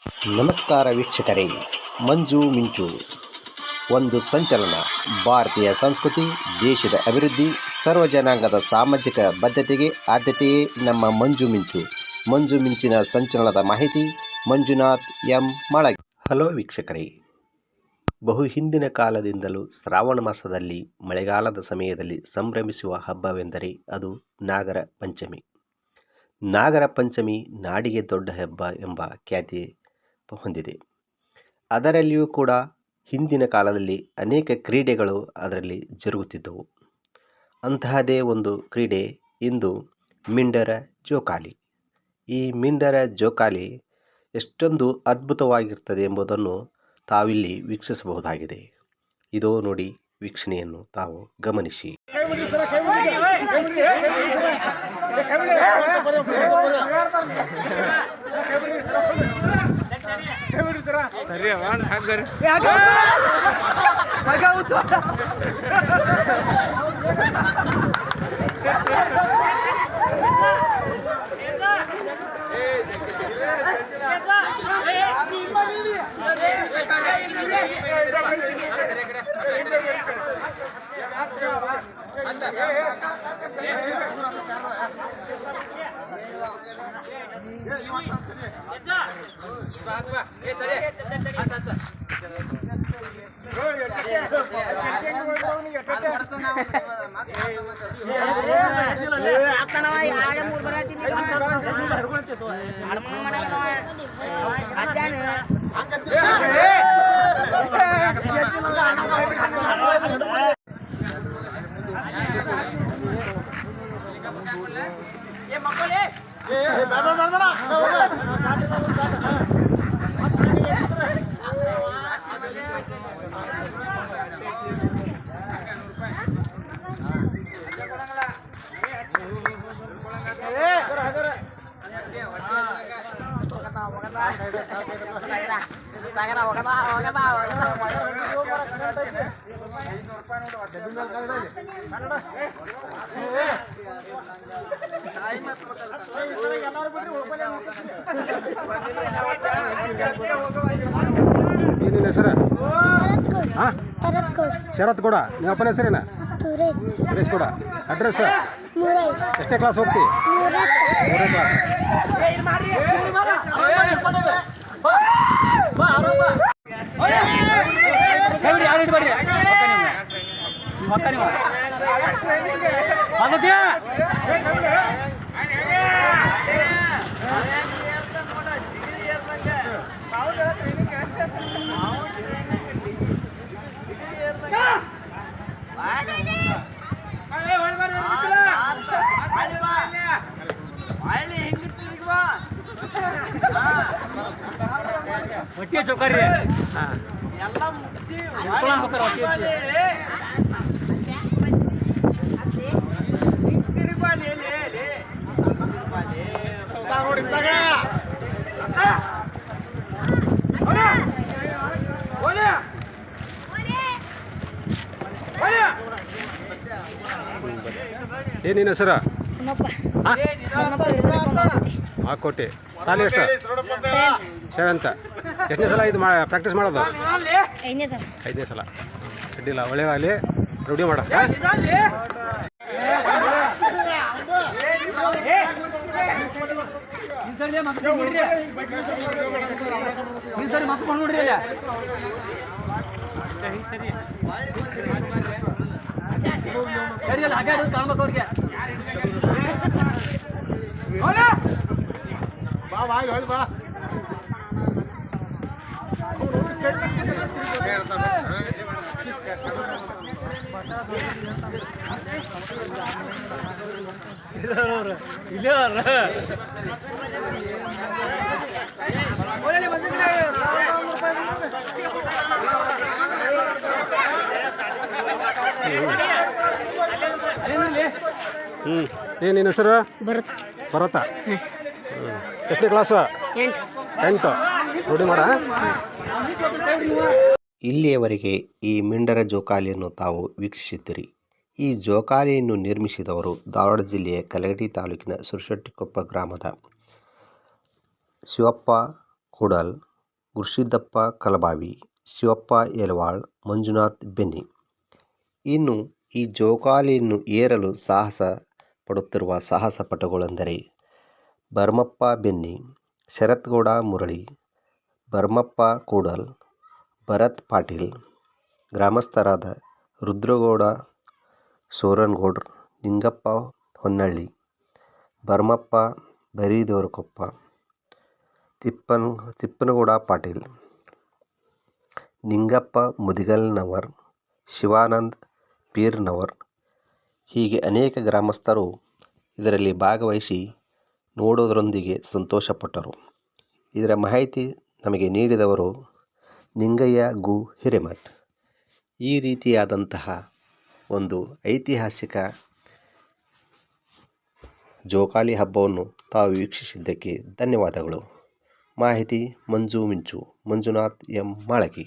ನಮಸ್ಕಾರ ವೀಕ್ಷಕರೇ. ಮಂಜು ಮಿಂಚು ಒಂದು ಸಂಚಲನ. ಭಾರತೀಯ ಸಂಸ್ಕೃತಿ, ದೇಶದ ಅಭಿವೃದ್ಧಿ, ಸರ್ವ ಜನಾಂಗದ ಸಾಮಾಜಿಕ ಬದ್ಧತೆಗೆ ಆದ್ಯತೆಯೇ ನಮ್ಮ ಮಂಜು ಮಿಂಚು. ಮಂಜು ಮಿಂಚಿನ ಸಂಚಲನದ ಮಾಹಿತಿ ಮಂಜುನಾಥ್ ಎಂ ಮಾಳಗಿ. ಹಲೋ ವೀಕ್ಷಕರೇ, ಬಹು ಹಿಂದಿನ ಕಾಲದಿಂದಲೂ ಶ್ರಾವಣ ಮಾಸದಲ್ಲಿ ಮಳೆಗಾಲದ ಸಮಯದಲ್ಲಿ ಸಂಭ್ರಮಿಸುವ ಹಬ್ಬವೆಂದರೆ ಅದು ನಾಗರ ಪಂಚಮಿ. ನಾಗರ ಪಂಚಮಿ ನಾಡಿಗೆ ದೊಡ್ಡ ಹಬ್ಬ ಎಂಬ ಖ್ಯಾತಿ ಹೊಂದಿದೆ. ಅದರಲ್ಲಿಯೂ ಕೂಡ ಹಿಂದಿನ ಕಾಲದಲ್ಲಿ ಅನೇಕ ಕ್ರೀಡೆಗಳು ಅದರಲ್ಲಿ ಜರುಗುತ್ತಿದ್ದವು. ಅಂತಹದೇ ಒಂದು ಕ್ರೀಡೆ ಇಂದು ಮಿಂಡರ ಜೋಕಾಲಿ. ಈ ಮಿಂಡರ ಜೋಕಾಲಿ ಎಷ್ಟೊಂದು ಅದ್ಭುತವಾಗಿರ್ತದೆ ಎಂಬುದನ್ನು ತಾವಿಲ್ಲಿ ವೀಕ್ಷಿಸಬಹುದಾಗಿದೆ. ಇದೋ ನೋಡಿ, ವೀಕ್ಷಣೆಯನ್ನು ತಾವು ಗಮನಿಸಿ. ಏನಿಲ್ಲ ಹೆಸರು? ಶರತ್ ಕೂಡ. ನಿಮ್ಮ ಅಪ್ಪನ ಹೆಸರೇನ? ಸುರೇಶ್ ಕೂಡ. ಅಡ್ರೆಸ್? ಎಷ್ಟೇ ಕ್ಲಾಸ್ ಹೋಗ್ತಿ? 3ನೇ ಕ್ಲಾಸ್. ಹೊಟ್ಟೆ ಚೌಕಾರಿ ಎಲ್ಲ ಮುಗಿಸಿ ಏನಿನ ಹೆಸರು? ಹಾಕೋಟೆ. ಸಾಲಿ ಎಷ್ಟು? 7th. ಎಷ್ಟನೇ ಸಲ ಇದು ಪ್ರಾಕ್ಟೀಸ್ ಮಾಡೋದು? 5ನೇ ಸಲ. ಅಡ್ಡಿಲ್ಲ, ಒಳ್ಳೆಯದಾಗಲಿ. ರೂಢಿ ಮಾಡ. ಕಾಣ್ಬೇಕು ಅವ್ರಿಗೆ. ಬಾ ಏನಿನ ಹೆಸರು? ಭರತ. ಎಷ್ಟನೇ ಕ್ಲಾಸು? 8th. ರೂಢಿ ಮಾಡ. ಇಲ್ಲಿಯವರೆಗೆ ಈ ಮಿಂಡರ ಜೋಕಾಲಿಯನ್ನು ತಾವು ವೀಕ್ಷಿಸಿದ್ದೀರಿ. ಈ ಜೋಕಾಲಿಯನ್ನು ನಿರ್ಮಿಸಿದವರು ಧಾರವಾಡ ಜಿಲ್ಲೆಯ ಕಲಘಟಗಿ ತಾಲೂಕಿನ ಸುರಶೆಟ್ಟಿಕೊಪ್ಪ ಗ್ರಾಮದ ಶಿವಪ್ಪ ಕೂಡಲ್ ಗುರುಸಿದ್ದಪ್ಪ ಕಲಬಾವಿ, ಶಿವಪ್ಪ ಯಲವಾಳ್, ಮಂಜುನಾಥ್ ಬೆನ್ನಿ. ಇನ್ನು ಈ ಜೋಕಾಲಿಯನ್ನು ಏರಲು ಸಾಹಸ ಪಡುತ್ತಿರುವ ಸಾಹಸ ಪಟುಗಳೆಂದರೆ ಭರಮಪ್ಪ ಬೆನ್ನಿ, ಶರತ್ಗೌಡ ಮುರಳಿ, ಭರಮಪ್ಪ ಕೂಡಲ್, ಭರತ್ ಪಾಟೀಲ್, ಗ್ರಾಮಸ್ಥರಾದ ರುದ್ರಗೌಡ ಸೋರನಗೌಡ್ರ, ನಿಂಗಪ್ಪ ಹೊನ್ನಳ್ಳಿ, ಭರಮಪ್ಪ ಬೈರಿದೇವರಕೊಪ್ಪ, ತಿಪ್ಪನಗೌಡ ಪಾಟೀಲ್, ನಿಂಗಪ್ಪ ಮುದಿಗಲ್ನವರ್, ಶಿವಾನಂದ್ ಪೀರ್ನವರ್ ಹೀಗೆ ಅನೇಕ ಗ್ರಾಮಸ್ಥರು ಇದರಲ್ಲಿ ಭಾಗವಹಿಸಿ ನೋಡೋದರೊಂದಿಗೆ ಸಂತೋಷಪಟ್ಟರು. ಇದರ ಮಾಹಿತಿ ನಮಗೆ ನೀಡಿದವರು ನಿಂಗಯ್ಯ ಗು ಹಿರೇಮಠ್. ಈ ರೀತಿಯಾದಂತಹ ಒಂದು ಐತಿಹಾಸಿಕ ಜೋಕಾಲಿ ಹಬ್ಬವನ್ನು ತಾವು ವೀಕ್ಷಿಸಿದ್ದಕ್ಕೆ ಧನ್ಯವಾದಗಳು. ಮಾಹಿತಿ ಮಂಜುನಾಥ್ ಎಂ ಮಾಳಗಿ.